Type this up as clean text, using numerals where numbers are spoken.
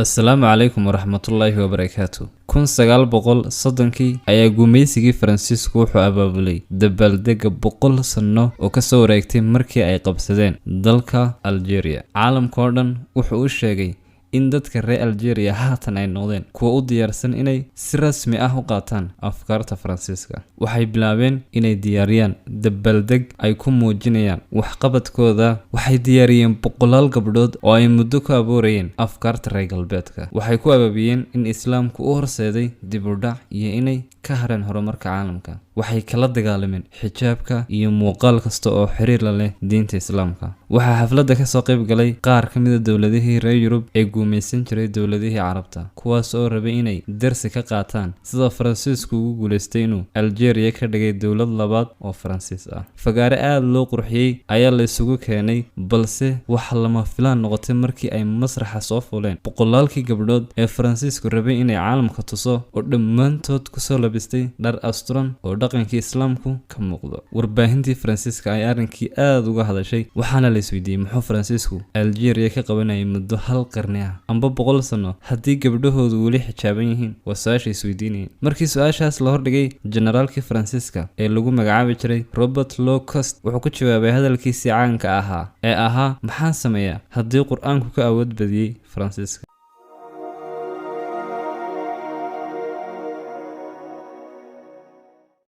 Assalaamu calaykum waraxmatullaahi wabarakaatu. 1930 ayaa gumaysigii Faransiisku wuxuu abaabulay dabaaldega 100 sano oo ka soo wareegtay markii ay qabsadeen dalka Algeria. Caalamka oo dhan wuxuu u sheegay in dadka reer Algeria haatan ay noqdeen kuwa u diyaarsan inay si rasmi ah u qaataan afkaarta Faransiiska. Waxay bilaabeen inay diyaariyaan dabaaldeg ay ku muujinayaan waxqabadkooda. Waxay diyaariyeen boqolaal gabdhood oo ay muddo ku abuurayeen afkaarta reer galbeedka. Waxay ku abaabiyeen in Islaamku u horseeday dib u dhac iyo inay ka hareen horumarka caalamka. Waxay kala dagaalameen xijaabka iyo muuqaal kasta oo xiriir la leh diinta Islaamka. Waxaa xafladda ka soo qayb galay qaar ka mid ah dowladihii reer Yurub ee guumaysan jiray dowladihii Carabta, kuwaas oo rabay inay darsi ka qaataan sida Faransiisku ugu guuleystay inuu Algeria ka dhigay dowlad labaad oo Faransiis ah. Fagaare aad loo qurxiyay ayaa la isugu keenay, balse waxa lama filaan noqotay markii ay masraxa soo fuuleen boqolaalkii gabdhood ee Faransiisku rabay inay caalamka tuso oo dhammaantood ku soo labistay dhar asturan oo dhaqankii Islaamku ka muuqdo. Warbaahintii Faransiiska ay arrinkii aad uga hadashay, waxaana la isweydiiyay muxuu Faransiisku Algeria ka qabanayay muddo hal qarni ah amba 100 sano haddii gabdhahoodu weli xijaaban yihiin. Waa su'aasha isweydiinayeen. Markii su'aashaas la hordhigay, generaalkii Faransiiska ee lagu magacaabi jiray Robert Low-Cost wuxuu ku jawaabay hadalkiisii caanka ahaa ee ahaa maxaan sameeyaa haddii Qur'aanku ka awood badiyay Faransiiska.